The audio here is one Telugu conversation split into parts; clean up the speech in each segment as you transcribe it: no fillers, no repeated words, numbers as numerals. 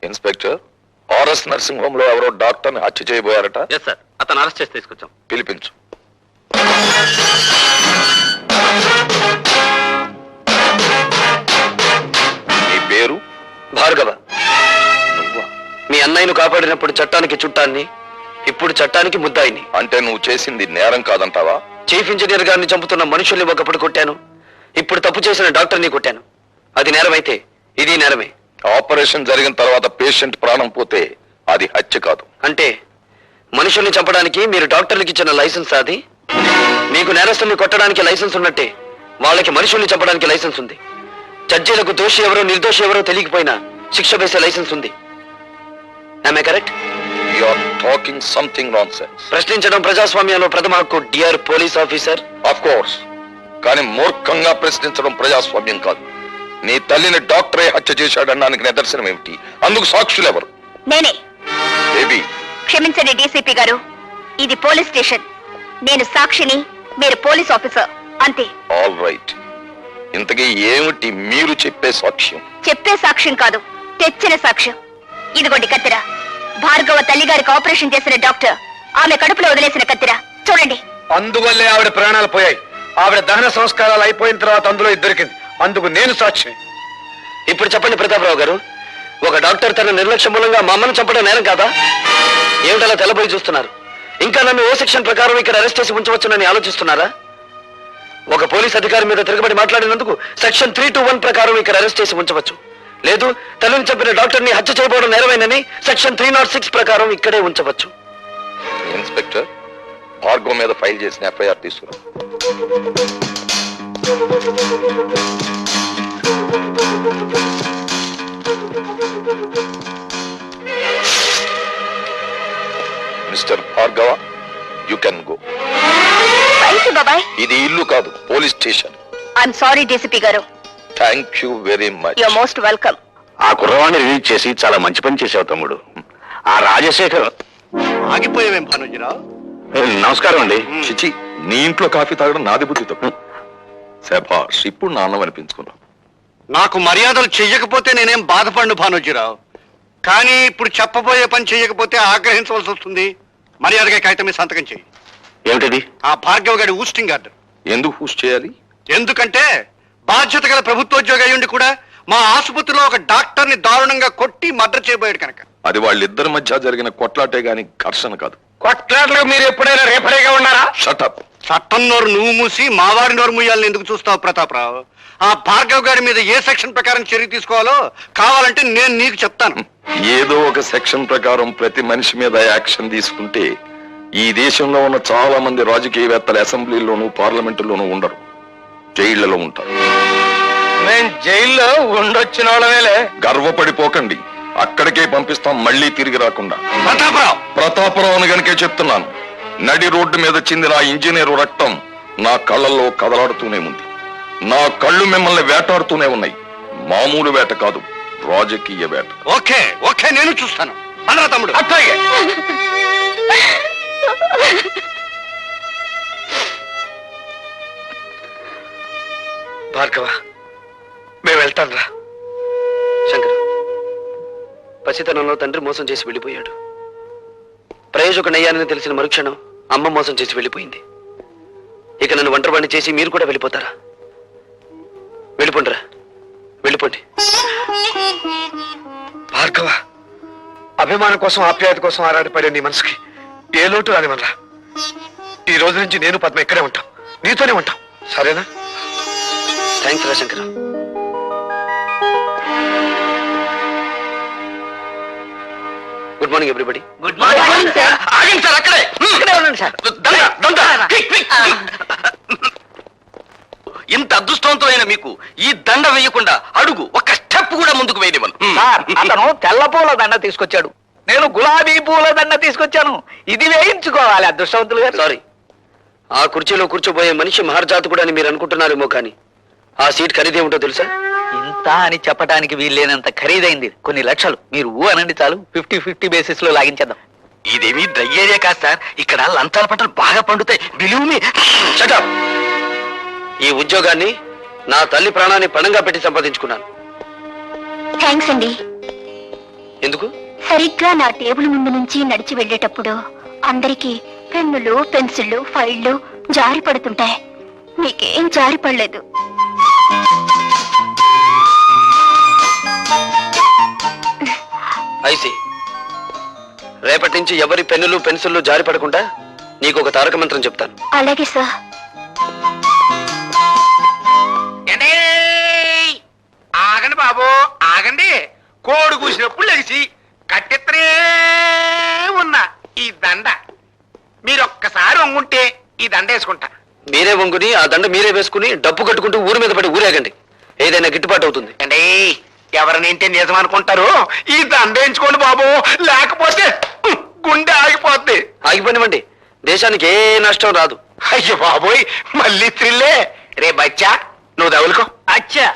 ఇన్స్పెక్టర్, ఆర్ఎస్ నర్సింగ్ హోమ్ లో ఎవరో డాక్టర్ని హత్య చేయబోయారట. ఎస్ సార్, అతను అరెస్ట్ చేసి తీసుకొచ్చాం. పిలిపించు. నీ పేరు? భార్గవ. నువ్వా? మీ అన్నయ్యను కాపాడినప్పుడు చట్టానికి చుట్టాన్ని, ఇప్పుడు చట్టానికి ముద్దాయిని. అంటే నువ్వు చేసింది నేరం కాదంటావా? చీఫ్ ఇంజనీర్ గారిని చంపుతున్న మనుషుల్ని ఒకప్పుడు కొట్టాను, ఇప్పుడు తప్పు చేసిన డాక్టర్ని కొట్టాను. అది నేరమైతే ఇది నేరమే. ఆపరేషన్ జరిగిన తర్వాత పేషెంట్ ప్రాణం పోతే అది హత్య కాదు. అంటే మనుషుల్ని చంపడానికి మీరు డాక్టర్లకు ఇచ్చిన లైసెన్స్ అది? మీకు నేరస్తుల్ని కొట్టడానికి లైసెన్స్ ఉన్నట్టే వాళ్ళకి మనుషుల్ని చంపడానికి లైసెన్స్ ఉంది. జడ్జీలకు దోషి ఎవరో నిర్దోషి ఎవరో తెలియకపోయినా శిక్ష వేసే లైసెన్స్ ఉంది. Am I correct? You are talking something nonsense. ప్రశ్నించడం ప్రజాస్వామ్యంలో ప్రథమ హక్కు, dear police officer. Of course. కానీ మూర్ఖంగా ప్రశ్నించడం ప్రజాస్వామ్యం కాదు. నీ తల్లిని డాక్టరే హత్య చేశాడనడానికి నిదర్శనం ఏమిటి? అందుకు సాక్షులు ఎవరు? నేనే. బేబీ, క్షమించండి డీసీపీ గారు, ఇది పోలీస్ స్టేషన్. నేను సాక్షిని, మీరు పోలీస్ ఆఫీసర్, అంతే. All right. ఇంతకీ ఏమిటి మీరు చెప్పే సాక్ష్యం? చెప్పే సాక్ష్యం కాదు, తెచ్చిన సాక్ష్యం. ఇదిగోండి కత్తిర. భార్గవ తల్లిగారికి ఆపరేషన్ చేసిన డాక్టర్ ఆమె కడుపులో వదిలేసిన కత్తిర చూడండి. అందువల్లే ఆవిడ ప్రాణాలు పోయాయి. ఆవిడ దహన సంస్కారాలు అయిపోయిన తర్వాత అందులో దొరికింది. అందుకు నేను సాక్షి. ఇప్పుడు చెప్పండి ప్రతాపరావు గారు, ఒక డాక్టర్ తన నిర్లక్ష్యం మూలంగా మా అమ్మను చంపడం నేరం కాదా? ఏమిటలా తెల్లబోయి చూస్తున్నారు? ఇంకా నన్ను ఏ సెక్షన్ ప్రకారం ఇక్కడ అరెస్ట్ చేసి ఉంచవచ్చునని ఆలోచిస్తున్నారా? ఒక పోలీస్ అధికారి మీద తిరగబడి మాట్లాడినందుకు సెక్షన్ 321 ప్రకారం ఇక్కడ అరెస్ట్ చేసి ఉంచవచ్చు. లేదు, తల్లిని చంపిన డాక్టర్ని హత్య చేయబోవడం నేరమేనని సెక్షన్ 306 ప్రకారం ఇక్కడే ఉంచవచ్చు. ఇన్స్పెక్టర్, భార్గవ్ మీద ఫైల్ చేసిన ఎఫ్ఐఆర్ తీసుకురా. Mister Bhargava, you can go. బాబాయ్, ఇది ఇల్లు కాదు, police station. I'm sorry DCP గారు. Thank you very much. You're most welcome. ఆ కుర్రవాణ్ణి రిలీజ్ చేసి చాలా మంచి పని చేసావు తమ్ముడు. ఆ రాజశేఖర్ ఆగిపోయావేం భానుజీరావు? నమస్కారం అండి. చిచి, నీ ఇంట్లో కాఫీ తాగడం నాది బుద్ధి తప్పు. శభాష్, ఇప్పుడు నాన్నం అనిపించుకున్నావు. నాకు మర్యాదలు చెయ్యకపోతే నేనేం బాధపడను భానుజీరావు. కానీ ఇప్పుడు చెప్పబోయే పని చెయ్యకపోతే ఆగ్రహించవలసి వస్తుంది. మర్యాదగా కాగితం మీద సంతకం చెయ్యి. ఏమిటది? ఆ భార్గవ్ గారి ఊస్టింగ్ ఆర్డర్. ఎందుకు పూష్ చేయాలి? ఎందుకంటే బాధ్యత గల ప్రభుత్వోద్యోగి అయ్యుండి కూడా మా ఆసుపత్రిలో ఒక డాక్టర్ ని దారుణంగా కొట్టి మర్డర్ చేయబోయాడు కనుక. అది వాళ్ళిద్దరి మధ్య జరిగిన కొట్లాటే గాని ఘర్షణ కాదు. కొట్లాటలో మీరు ఎప్పుడైనా రేపరేగా ఉన్నారా? షటప్. చట్టం నోరు నువ్వు మూసి మావాడి నోరు మూయాలని ఎందుకు చూస్తావు ప్రతాపరావు? ఆ భార్గవ్ గారి మీద ఏ సెక్షన్ ప్రకారం చర్య తీసుకోవాలో కావాలంటే నేను నీకు చెప్తాను. ఏదో ఒక సెక్షన్ ప్రకారం ప్రతి మనిషి మీద యాక్షన్ తీసుకుంటే ఈ దేశంలో ఉన్న చాలా మంది రాజకీయవేత్తలు అసెంబ్లీలోనూ పార్లమెంటులోనూ ఉండరు, జైళ్లలో ఉంటారు. నేను జైల్లో ఉండొచ్చిన వాళ్ళవేలే. గర్వపడిపోకండి, అక్కడికే పంపిస్తాం, మళ్ళీ తిరిగి రాకుండా. ప్రతాపరావు గనుకే చెప్తున్నాను. నడి రోడ్డు మీద చిందిన ఆ ఇంజనీరు రక్తం నా కళ్ళల్లో కదలాడుతూనే ఉంది. నా కళ్ళు మిమ్మల్ని వేటాడుతూనే ఉన్నాయి. మామూలు వేట కాదు, రాజకీయ వేట. ఓకే ఓకే, నేను చూస్తాను. అన్నా తమ్ముడు. అట్లాగే. భార్గవ, మేము వెళ్తాం రా. శంకర్, పసితనంలో తండ్రి మోసం చేసి వెళ్ళిపోయాడు. ప్రయోజకుడయ్యానని తెలిసిన మరుక్షణం అమ్మ మోసం చేసి వెళ్ళిపోయింది. ఇక నన్ను ఒంటరివాణ్ణి చేసి మీరు కూడా వెళ్ళిపోతారా? వెళ్ళిపోండిరా, వెళ్ళిపోండి. భార్గవ, అభిమానం కోసం ఆప్యాయత కోసం ఆరాటపడే నీ మనసుకి ఏ లోటు రానివనరా. ఈ రోజు నుంచి నేను పద్మ ఇక్కడే ఉంటాం, నీతోనే ఉంటాం, సరేనా? థ్యాంక్స్ రా Shankar. Good morning everybody. Good morning sir. ఆగండి సార్, అక్కడే ఉండండి సార్. ఇంత అదృష్టవంతమైన మీకు ఈ దండ వేయకుండా అడుగు ఒక్క స్టెప్ కూడా ముందుకు వేయనివ్వను. అతను తెల్ల పూల దండ తీసుకొచ్చాడు, నేను గులాబీ పూల దండ తీసుకొచ్చాను. ఇది వేయించుకోవాలి అదృష్టవంతులు గారు. సారీ, ఆ కుర్చీలో కూర్చోబోయే మనిషి మహర్జాతకుడు అని మీరు అనుకుంటున్నారేమో, కానీ ఆ సీట్ ఖరీదేమిటో తెలుసా? ఇంత అని చెప్పడానికి వీల్లేనంత ఖరీదైంది. కొన్ని లక్షలు. మీరు అనండి చాలు, 50-50 బేసిస్ లో లాగించేద్దాం. ఇదేమీ డ్రై ఏరియా కాదు సార్, ఇక్కడ లంచాల పంటలు బాగా పండుతాయి. Believe me. Shut up. ఈ ఉద్యోగాన్ని నా తల్లి ప్రాణాన్ని పణంగా పెట్టి సంపాదించుకున్నాను. థ్యాంక్స్ అండి. ఎందుకు? సరిగ్గా నా టేబుల్ ముందు నుంచి నడిచి వెళ్ళేటప్పుడు అందరికీ పెన్నులు, పెన్సిళ్ళు, ఫైళ్లు జారి పడుతుంటాయి. నీకేం జారి పడలేదు. ఐసి, రేపటి నుంచి ఎవరి పెన్నులు పెన్సిళ్ళు జారి పడకుండా నీకు ఒక తారక మంత్రం చెప్తాను. అలాగే సార్. ఆగండి బాబు, ఆగండి. కోడి కూసినప్పుడు లెగిసి కట్టెత్తనే ఉన్నా ఈ దండ మీరొక్కసారి వంగుంటే ఈ దండ వేసుకుంటా. మీరే వంగుని ఆ దండ మీరే వేసుకుని డబ్బు కట్టుకుంటూ ఊరి మీద పడి ఊరేగండి. ఏదైనా గిట్టుబాటు అవుతుంది. అండి ఎవరినింటే నిజం అనుకుంటారు, ఈ దండ వేయించుకోండి బాబు, లేకపోతే గుండె ఆగిపోద్ది. ఆగిపోనివ్వండి, దేశానికి ఏ నష్టం రాదు. అయ్యో బాబోయ్, మళ్ళీ త్రిల్లే. రే బచ్చా, నువ్వు తగులుకో. అచ్చా,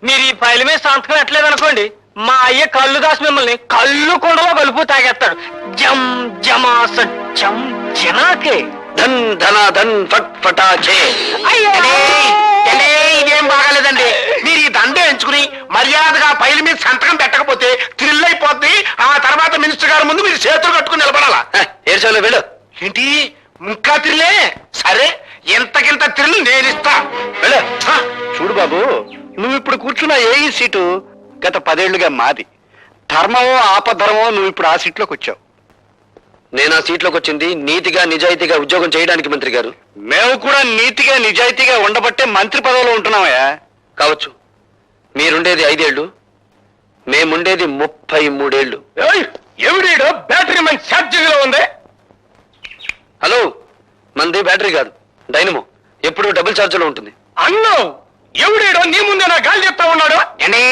మీరు ఈ ఫైల్ మీద సంతకం ఎట్లేదు అనుకోండి, మా అయ్య కళ్ళు దాసి మిమ్మల్ని కళ్ళు కుండలో కలుపు తాగేస్తాడు. జం జమా సత్యం జనాకే. ధన్ ధన ధన్ ఫట్ ఫటాకే. ఇదేం బాగాలేదండి. మీరు ఈ దండ ఎంచుకుని మర్యాదగా ఫైల్ మీద సంతకం పెట్టకపోతే థ్రిల్ అయిపోద్ది. ఆ తర్వాత మినిస్టర్ గారి ముందు మీరు చేతులు కట్టుకుని నిలబడాలా. ఏడ్చాలో వెళ్ళు. ఏంటి ఇంకా థ్రిల్లే? సరే, ఎంతకింత థ్రిల్ నేను ఇస్తా. వెళ్ళు. చూడు బాబు, నువ్వు ఇప్పుడు కూర్చున్న ఏ సీటు గత 10 ఏళ్లుగా మాది. ధర్మమో ఆపధర్మమో నువ్వు ఇప్పుడు ఆ సీట్లోకి వచ్చావు. నేను ఆ సీట్లోకి వచ్చింది నీతిగా నిజాయితీగా ఉద్యోగం చేయడానికి మంత్రి గారు. మేము కూడా నీతిగా నిజాయితీగా ఉండబట్టే మంత్రి పదవిలో ఉంటున్నామయ్యా. కావచ్చు, మీరుండేది 5 ఏళ్ళు, మేముండేది 33 ఏళ్ళు. ఎవడీడో బ్యాటరీ మంచి ఛార్జింగ్ లో ఉంది. హలో, మంది బ్యాటరీ కాదు, డైనమో. ఎప్పుడు డబుల్ ఛార్జ్ లో ఉంటుంది. అన్నం ఎవడేడో నీ ముందే నా గాలి చెప్తా ఉన్నాడు. అండి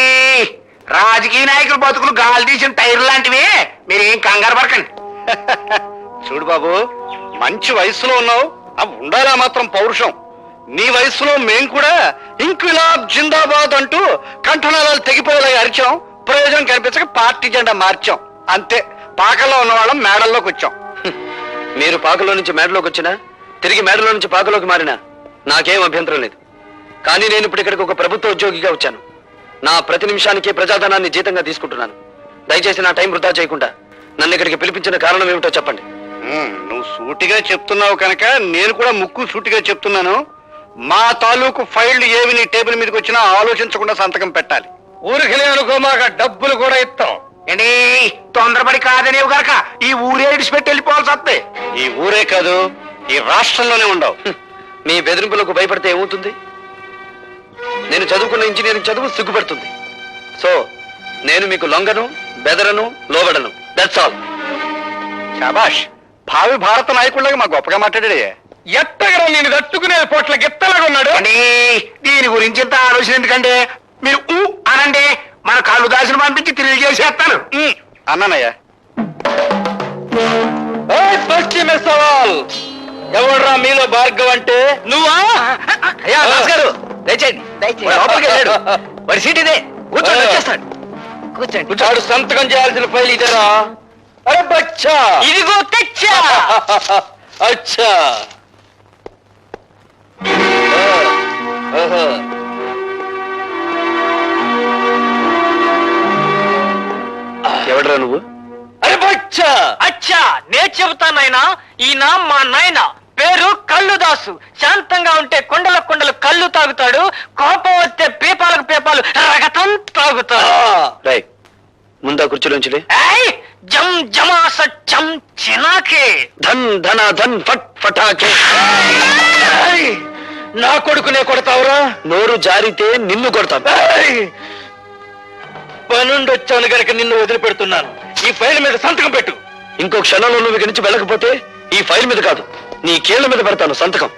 రాజకీయ నాయకులు బతుకులు గాలి తీసిన టైర్ లాంటివి, మీరేం కంగారు పడకండి. చూడు బాబు, మంచి వయసులో ఉన్నావు, ఉండాలా మాత్రం పౌరుషం. నీ వయసులో మేం కూడా ఇంక్విలాబ్ జిందాబాద్ అంటూ కంఠనాళాలు తెగిపోయేలా అరిచాం. ప్రయోజనం కనిపించక పార్టీ జెండా మార్చాం. అంతే, పాకల్లో ఉన్న వాళ్ళం మేడల్లోకి వచ్చాం. మీరు పాకలో నుంచి మేడలోకి వచ్చినా, తిరిగి మేడలో నుంచి పాకలోకి మారినా నాకేం అభ్యంతరం లేదు. కానీ నేను ఇప్పుడు ఇక్కడికి ఒక ప్రభుత్వ ఉద్యోగిగా వచ్చాను. నా ప్రతి నిమిషానికి ప్రజాధనాన్ని జీతంగా తీసుకుంటున్నాను. దయచేసి నా టైం వృధా చేయకుండా నన్ను ఇక్కడికి పిలిపించిన కారణం ఏమిటో చెప్పండి. నువ్వు సూటిగా చెప్తున్నావు కనుక నేను కూడా ముక్కు సూటిగా చెప్తున్నాను. మా తాలూకు ఫైళ్లు ఏవి నీ టేబుల్ మీదకి వచ్చినా ఆలోచించకుండా సంతకం పెట్టాలి. ఊరికి అనుకో, మాకు డబ్బులు కూడా ఇస్తాం. ఏంటి తొందరపడి కాదనేవు గనక ఈ ఊరే ఇడిచిపెట్టి వెళ్ళిపోవాల్సి వస్తే. ఈ ఊరే కాదు, ఈ రాష్ట్రంలోనే ఉండవు. మీ బెదిరింపులకు భయపడితే ఏమవుతుంది? నేను చదువుకున్న ఇంజనీరింగ్ చదువు సిగ్గుపడుతుంది. సో నేను మీకు లొంగను, బెదరను, లోబడను. That's all. శాబాష్, భావి భారత నాయకుడిగా మా గొప్పగా మాట్లాడాడే. ఎత్తగరా నేను తట్టుకునే పొట్ల గిత్తలాగా ఉన్నాడు. దీని గురించి ఇంత ఆలోచన ఎందుకంటే మీరు అనండి, మన కాళ్ళు దాసిన పంపించి తిరిగి చేసేస్తాను. అన్నానయ్యా. పశ్చిమ సవాల్, ఎవడ్రా మీలో భార్గవ్ అంటే? నువ్వా? అయ్యా గారు, దయచేయండి. లోపలికి వెళ్ళాడు. వాడి సీట్ ఇదే, కూర్చోండి, వచ్చేస్తాడు. కూర్చోండి. వాడు సంతకం చేయాల్సిన ఫైల్ ఇదేరా. అరే బచ్చా, ఇదిగో తెచ్చా. అచ్చా. ఎవడరా నువ్వు? అరే బచ్చా. అచ్చా, నే చెబుతానైనా. ఈయన మా నాయన, పేరు కళ్ళుదాసు. శాంతంగా ఉంటే కొండల కొండలు కళ్ళు తాగుతాడు, కోపం వస్తే పీపాలకు పీపాలు రగతం తాగుతాడు. రై, ముందా కుర్చీలోంచి ఏయ్, జం జమా సత్యం చినాకే. ధన్ ధన ధన్ ఫట్ ఫటాకే. నా కొడుకునే కొడతావురా? నోరు జారితే నిన్ను కొడతాను. పనుండొచ్చాను గనక నిన్ను వదిలిపెడుతున్నాను. ఈ ఫైల్ మీద సంతకం పెట్టు. ఇంకో క్షణంలో నువ్వు ఇక్కడి నుంచి వెళ్ళకపోతే ఈ ఫైల్ మీద కాదు, నీ కీళ్ల మీద పెడతాను సంతకం.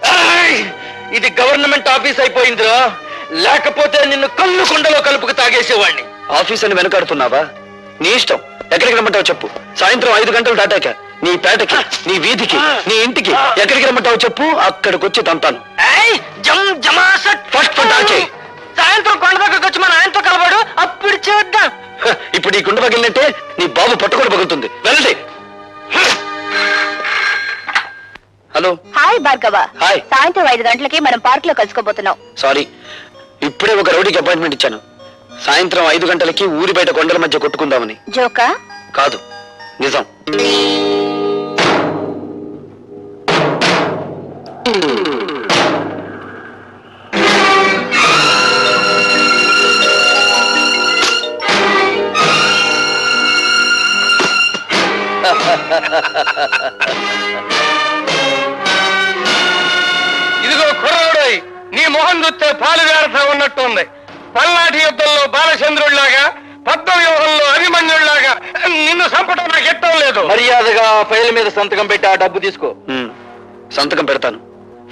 ఇది గవర్నమెంట్ ఆఫీస్ అయిపోయిందిరా, లేకపోతే నిన్ను కళ్ళు కుండలో కలుపుకు తాగేసేవాడిని. ఆఫీస్ అని వెనకాడుతున్నావా? నీ ఇష్టం, ఎక్కడికి రమ్మంటావు చెప్పు. సాయంత్రం 5 గంటలు దాటాక నీ పేటకి, నీ వీధికి, నీ ఇంటికి ఎక్కడికి రమ్మంటావు చెప్పు, అక్కడికి వచ్చి తంతాను. ఫస్ట్ ఫటాకే. సాయంత్రం కొండ దగ్గరకు వచ్చి మన ఆయనతో కలవాడు, అప్పుడు చేద్దాం. ఇప్పుడు ఈ గుండె పగిలినట్టే నీ బాబు పట్టుకొని పగులుతుంది. వెళ్ళండి. హలో. హాయ్ భార్గవ. హాయ్. సాయంత్రం 5 గంటలకి మనం పార్క్ లో కలుసుకోబోతున్నాం. సారీ, ఇప్పుడే ఒక రౌడీకి అపాయింట్మెంట్ ఇచ్చాను. సాయంత్రం 5 గంటలకి ఊరి బయట కొండల మధ్య కొట్టుకుందామని. జోకా? కాదు, నిజం. ఇదిగో కుర్రోడోయ్, నీ మొహం చూస్తే పాలు వేరత ఉన్నట్టుంది. పల్నాటి యుద్ధంలో బాలచంద్రుడిలాగా, పద్మవ్యూహంలో అభిమన్యుడిలాగా నిన్ను చంపడం నాకు ఇష్టం లేదు. మర్యాదగా ఫైల్ మీద సంతకం పెట్టి ఆ డబ్బు తీసుకో. సంతకం పెడతాను,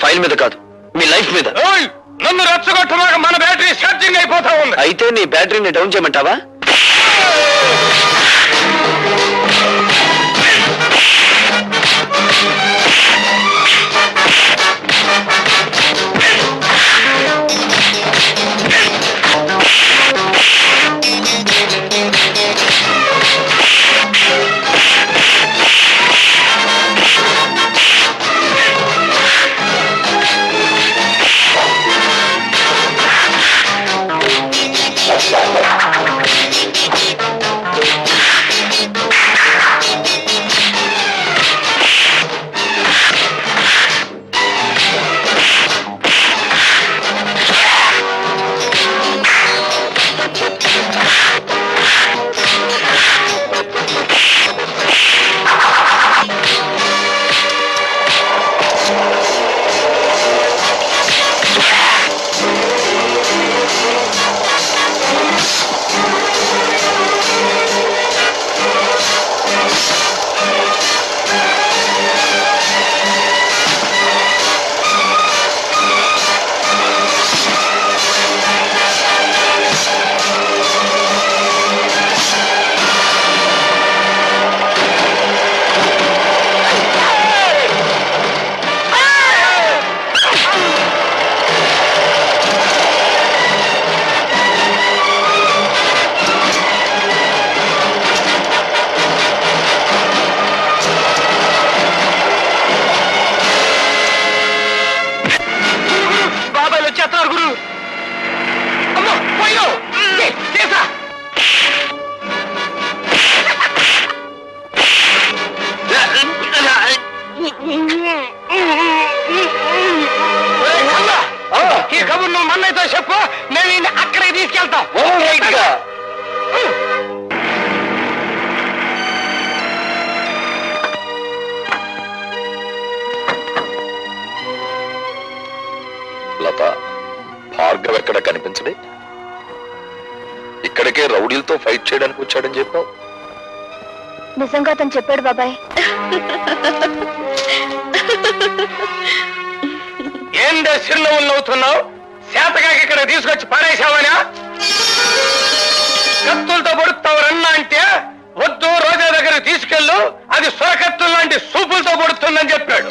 ఫైల్ మీద కాదు, మీ లైఫ్ మీద. ఓయ్, నన్ను రెచ్చగొట్టులాగా మన బ్యాటరీ ఛార్జింగ్ అయిపోతా ఉంది. అయితే నీ బ్యాటరీని డౌన్ చేయమంటావా? ఈ కబుర్ నువ్వు మన్నయ్యతో చెప్పు, నేను నిన్ను అక్కడికి తీసుకెళ్తాం. లత, భార్గవ్ ఎక్కడ కనిపించడే? ఇక్కడికే రౌడీలతో ఫైట్ చేయడానికి వచ్చాడని చెప్పావు. నిజంగా అతను చెప్పాడు బాబాయ్. ఏందే చిరునవ్వులు నవ్వుతున్నావు? శాతగా ఇక్కడ తీసుకొచ్చి పడేశావనా? కత్తులతో పొడుస్తావు రన్నా అంటే వద్దు, రోజా దగ్గర తీసుకెళ్ళు, అది సొరకత్తులు లాంటి సూపులతో పొడుతుందని చెప్పాడు.